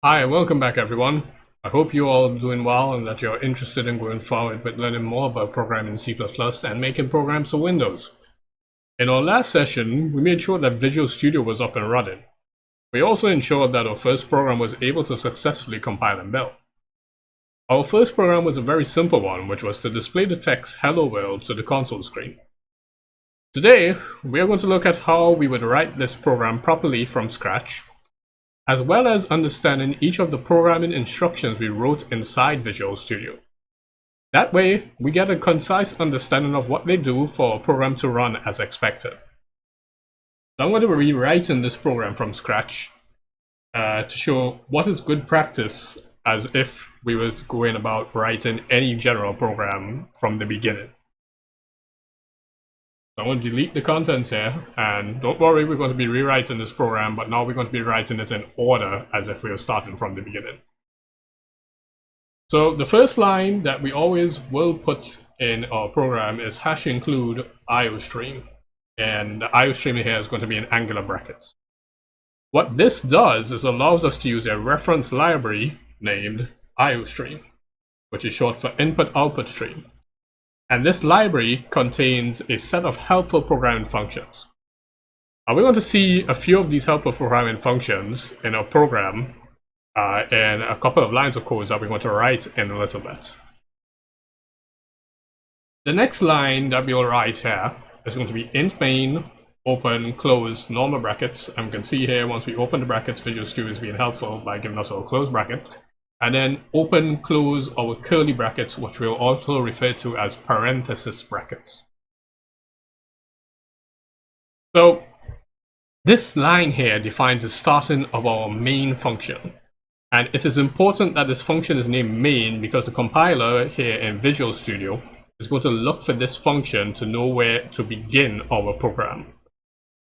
Hi, and welcome back everyone. I hope you all are doing well and that you're interested in going forward with learning more about programming in C++ and making programs for Windows. In our last session, we made sure that Visual Studio was up and running. We also ensured that our first program was able to successfully compile and build. Our first program was a very simple one, which was to display the text "Hello World" to the console screen. Today, we are going to look at how we would write this program properly from scratch, as well as understanding each of the programming instructions we wrote inside Visual Studio. That way, we get a concise understanding of what they do for a program to run as expected. So I'm going to be rewriting this program from scratch to show what is good practice as if we were going about writing any general program from the beginning. So I'm going to delete the contents here, and don't worry, we're going to be rewriting this program, but now we're going to be writing it in order as if we were starting from the beginning. So the first line that we always will put in our program is #include IOStream, and the IOStream here is going to be in angular brackets. What this does is allows us to use a reference library named IOStream, which is short for Input-Output Stream. And this library contains a set of helpful programming functions. We're going to see a few of these helpful programming functions in our program and a couple of lines of code that we're going to write in a little bit. The next line that we'll write here is going to be int main, open, close, normal brackets. And we can see here, once we open the brackets, Visual Studio is being helpful by giving us our close bracket. And then open, close our curly brackets, which we'll also refer to as parenthesis brackets. So this line here defines the starting of our main function. And it is important that this function is named main because the compiler here in Visual Studio is going to look for this function to know where to begin our program.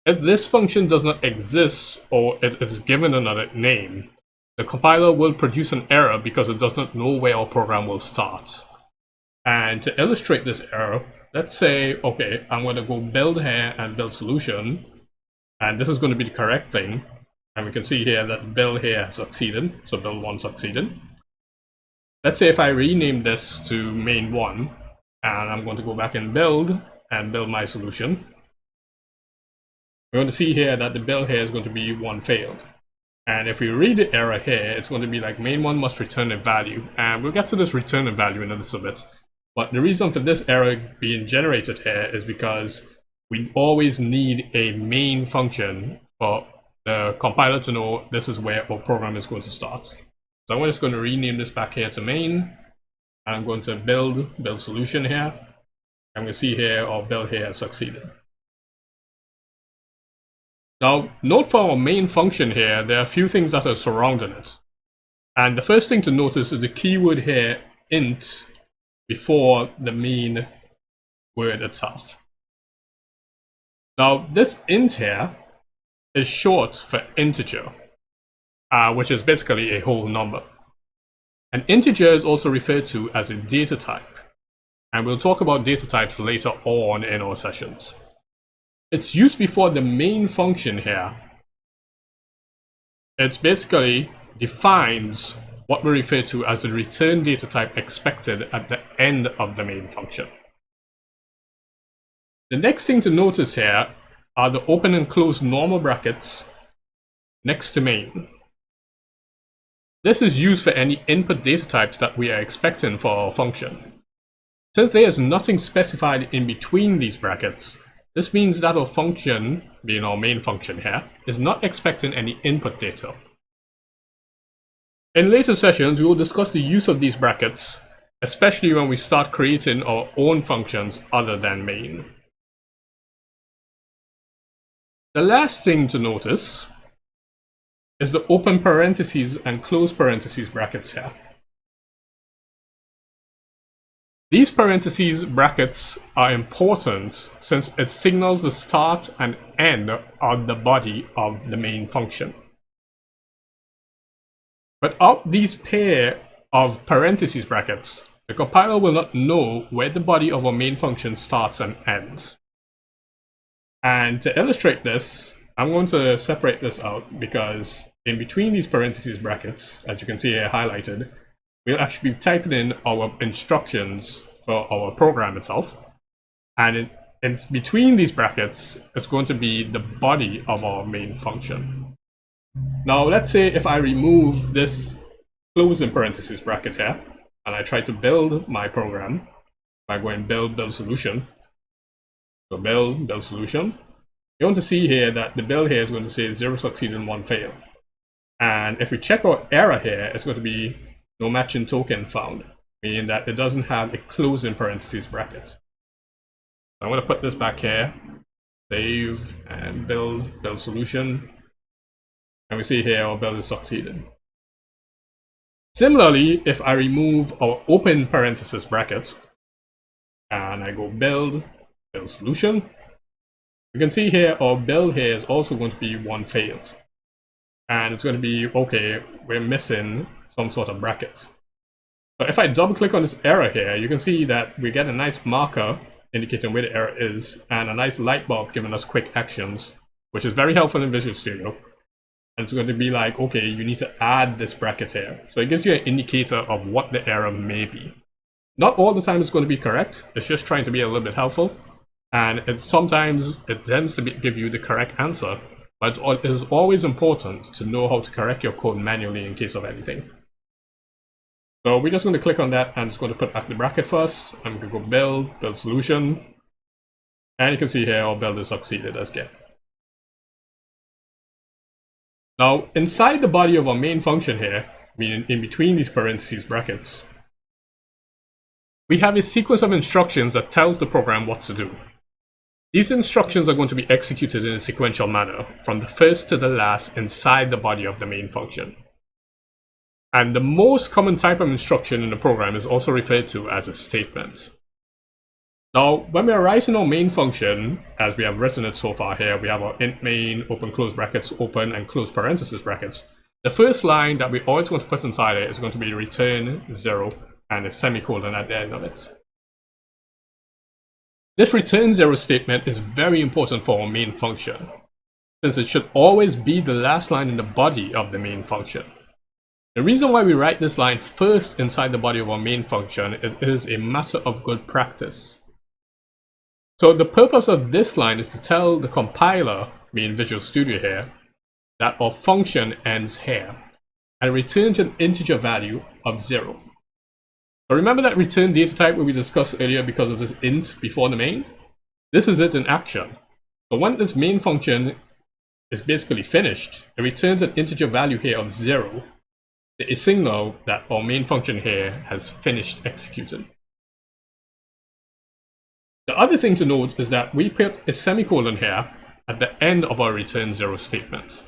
If this function does not exist or it is given another name, the compiler will produce an error because it does not know where our program will start. And to illustrate this error, let's say, okay, I'm going to go build here and build solution. And this is going to be the correct thing. And we can see here that build here has succeeded. So build 1 succeeded. Let's say if I rename this to main1, and I'm going to go back and build my solution. We're going to see here that the build here is going to be 1 failed. And if we read the error here, it's going to be like main1 must return a value. And we'll get to this return a value in a little bit. But the reason for this error being generated here is because we always need a main function for the compiler to know this is where our program is going to start. So I'm just going to rename this back here to main. And I'm going to build solution here. And we see here our build here has succeeded. Now, note for our main function here, there are a few things that are surrounding it. And the first thing to notice is the keyword here, int, before the main word itself. Now, this int here is short for integer, which is basically a whole number. An integer is also referred to as a data type. And we'll talk about data types later on in our sessions. It's used before the main function here. It basically defines what we refer to as the return data type expected at the end of the main function. The next thing to notice here are the open and close normal brackets next to main. This is used for any input data types that we are expecting for our function. Since there is nothing specified in between these brackets, this means that our function, being our main function here, is not expecting any input data. In later sessions, we will discuss the use of these brackets, especially when we start creating our own functions other than main. The last thing to notice is the open parentheses and close parentheses brackets here. These parentheses brackets are important since it signals the start and end of the body of the main function. Without these pair of parentheses brackets, the compiler will not know where the body of our main function starts and ends. And to illustrate this, I'm going to separate this out because in between these parentheses brackets, as you can see here highlighted, we'll actually be typing in our instructions for our program itself. And in between these brackets, it's going to be the body of our main function. Now, let's say if I remove this closing parentheses bracket here, and I try to build my program by going build solution. So build solution. You want to see here that the build here is going to say 0 succeeded and 1 failed. And if we check our error here, it's going to be no matching token found, meaning that it doesn't have a closing parentheses bracket. So I'm going to put this back here, save and build solution. And we see here our build is succeeded. Similarly, if I remove our open parenthesis bracket and I go build solution, you can see here our build here is also going to be 1 failed. And it's going to be, okay, we're missing some sort of bracket. So if I double click on this error here, you can see that we get a nice marker indicating where the error is and a nice light bulb giving us quick actions, which is very helpful in Visual Studio. And it's going to be like, okay, you need to add this bracket here. So it gives you an indicator of what the error may be. Not all the time it's going to be correct. It's just trying to be a little bit helpful. And sometimes it tends to give you the correct answer. But it is always important to know how to correct your code manually in case of anything. So we're just going to click on that and it's going to put back the bracket first. I'm going to go build solution. And you can see here our build is succeeded as get. Now, inside the body of our main function here, meaning in between these parentheses brackets, we have a sequence of instructions that tells the program what to do. These instructions are going to be executed in a sequential manner, from the first to the last inside the body of the main function. And the most common type of instruction in the program is also referred to as a statement. Now, when we are writing our main function, as we have written it so far here, we have our int main, open close brackets, open and close parenthesis brackets. The first line that we're always going to put inside it is going to be return 0 and a semicolon at the end of it. This return 0 statement is very important for our main function, since it should always be the last line in the body of the main function. The reason why we write this line first inside the body of our main function is it is a matter of good practice. So the purpose of this line is to tell the compiler, meaning Visual Studio here, that our function ends here and returns an integer value of 0. So remember that return data type we discussed earlier because of this int before the main? This is it in action. So when this main function is basically finished, it returns an integer value here of 0, a signal that our main function here has finished executing. The other thing to note is that we put a semicolon here at the end of our return 0 statement.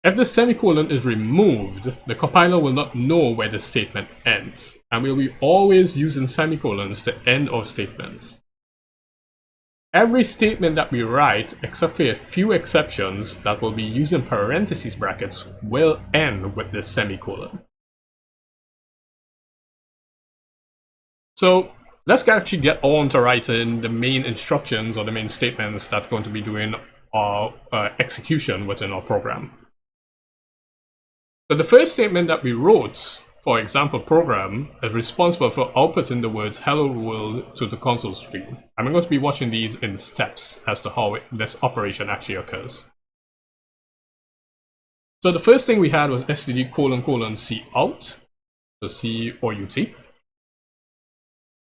If the semicolon is removed, the compiler will not know where the statement ends, and we'll be always using semicolons to end our statements. Every statement that we write, except for a few exceptions that will be using parentheses brackets, will end with this semicolon. So let's actually get on to writing the main instructions or the main statements that's going to be doing our execution within our program. So the first statement that we wrote for example program is responsible for outputting the words hello world to the console screen. I'm going to be watching these in steps as to how this operation actually occurs. So the first thing we had was std : cout, so C or UT.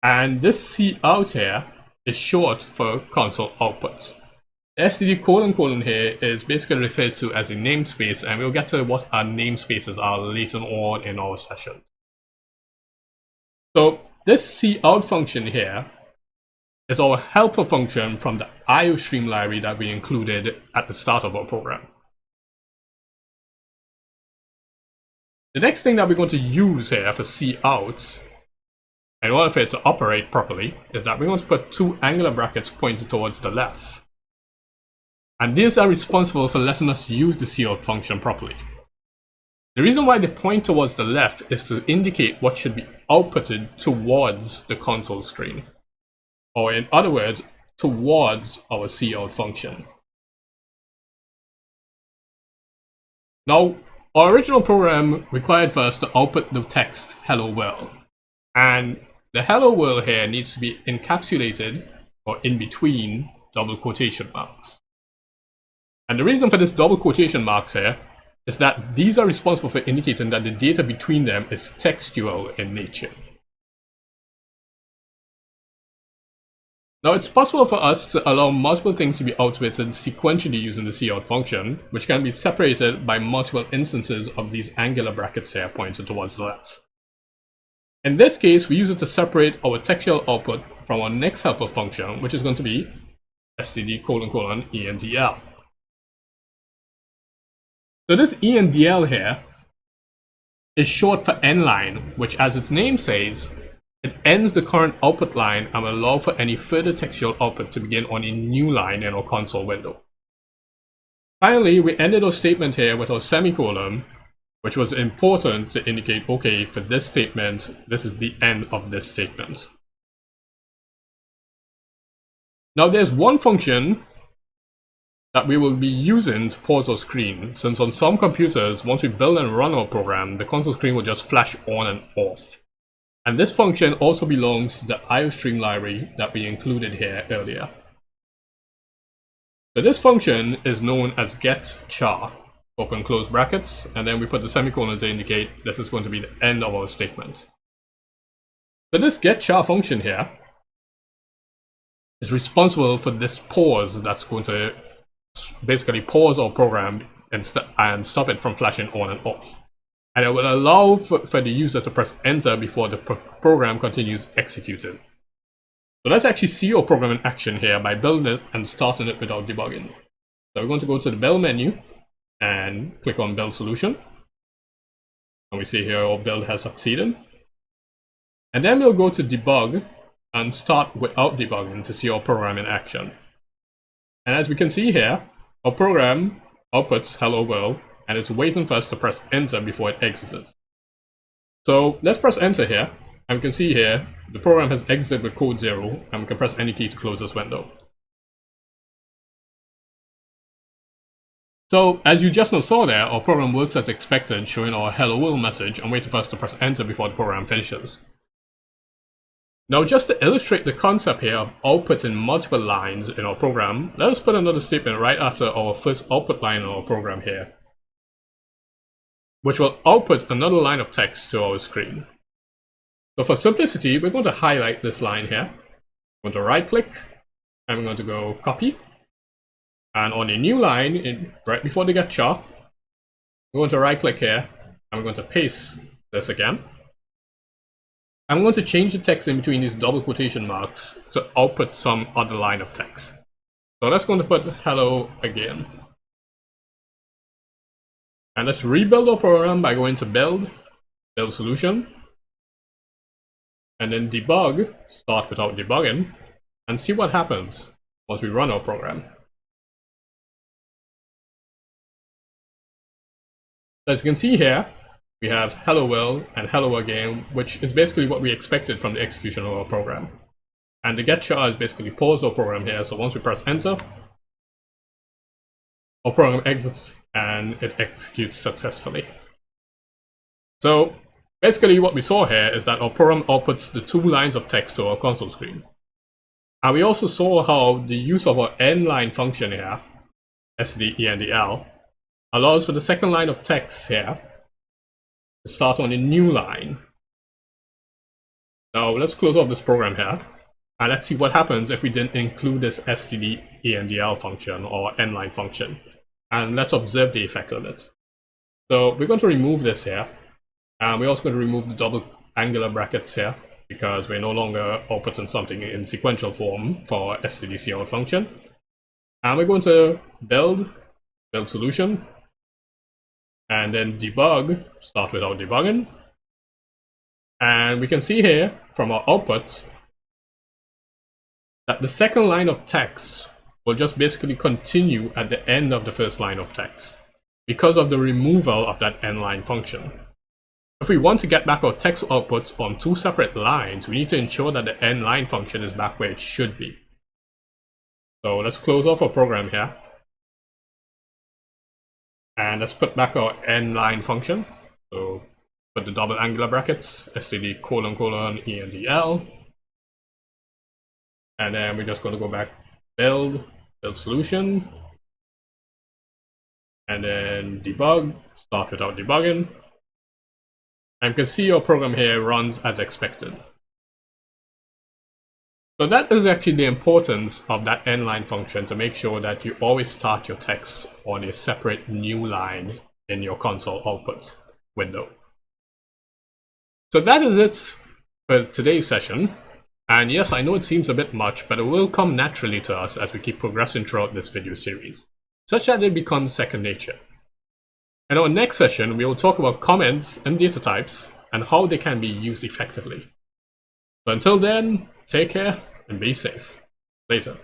And this cout here is short for console output. std : here is basically referred to as a namespace, and we'll get to what our namespaces are later on in our session. So this cout function here is our helper function from the IOStream library that we included at the start of our program. The next thing that we're going to use here for cout, in order for it to operate properly, is that we're going to put two angular brackets pointed towards the left. And these are responsible for letting us use the cout function properly. The reason why they point towards the left is to indicate what should be outputted towards the console screen. Or in other words, towards our cout function. Now, our original program required for us to output the text hello world. And the hello world here needs to be encapsulated or in between double quotation marks. And the reason for this double quotation marks here is that these are responsible for indicating that the data between them is textual in nature. Now, it's possible for us to allow multiple things to be outputted sequentially using the cout function, which can be separated by multiple instances of these angular brackets here pointing towards the left. In this case, we use it to separate our textual output from our next helper function, which is going to be std::endl. So this endl here is short for endline, which, as its name says, it ends the current output line and will allow for any further textual output to begin on a new line in our console window. Finally, we ended our statement here with our semicolon, which was important to indicate, okay, for this statement, this is the end of this statement. Now there's one function that we will be using to pause our screen, since on some computers, once we build and run our program, the console screen will just flash on and off. And this function also belongs to the IOStream library that we included here earlier. So this function is known as getChar, open close brackets, and then we put the semicolon to indicate this is going to be the end of our statement. So this getChar function here is responsible for this pause that's going to basically pause our program and stop it from flashing on and off. And it will allow for the user to press enter before the program continues executing. So let's actually see our program in action here by building it and starting it without debugging. So we're going to go to the build menu and click on build solution. And we see here our build has succeeded. And then we'll go to debug and start without debugging to see our program in action. And as we can see here, our program outputs hello world, and it's waiting for us to press enter before it exits. So let's press enter here, and we can see here the program has exited with code 0, and we can press any key to close this window. So as you just now saw there, our program works as expected, showing our hello world message and waiting for us to press enter before the program finishes. Now, just to illustrate the concept here of outputting multiple lines in our program, let us put another statement right after our first output line in our program here, which will output another line of text to our screen. So for simplicity, we're going to highlight this line here. We're going to right click, and we're going to go copy. And on a new line, right before the getChar, we're going to right click here, and we're going to paste this again. I'm going to change the text in between these double quotation marks to output some other line of text. So let's go to put hello again. And let's rebuild our program by going to build solution, and then debug, start without debugging, and see what happens once we run our program. So as you can see here, we have hello world and hello again, which is basically what we expected from the execution of our program. And the getChar is basically paused our program here, so once we press enter, our program exits and it executes successfully. So basically what we saw here is that our program outputs the 2 lines of text to our console screen. And we also saw how the use of our endline function here, std::endl, allows for the second line of text here to start on a new line. Now let's close off this program here, and let's see what happens if we didn't include this std::endl function or endline function. And let's observe the effect of it. So we're going to remove this here, and we're also going to remove the double angular brackets here, because we're no longer outputting something in sequential form for our std::cout function. And we're going to build solution, and then debug, start without debugging. And we can see here from our output that the second line of text will just basically continue at the end of the first line of text because of the removal of that endline function. If we want to get back our text outputs on 2 separate lines, we need to ensure that the endline function is back where it should be. So let's close off our program here. And let's put back our n-line function. So put the double angular brackets, std : ENDL. And then we're just going to go back, build solution. And then debug, start without debugging. And you can see your program here runs as expected. So that is actually the importance of that n-line function, to make sure that you always start your text on a separate new line in your console output window. So that is it for today's session. And yes, I know it seems a bit much, but it will come naturally to us as we keep progressing throughout this video series, such that it becomes second nature. In our next session, we will talk about comments and data types and how they can be used effectively. So until then, take care and be safe. Later.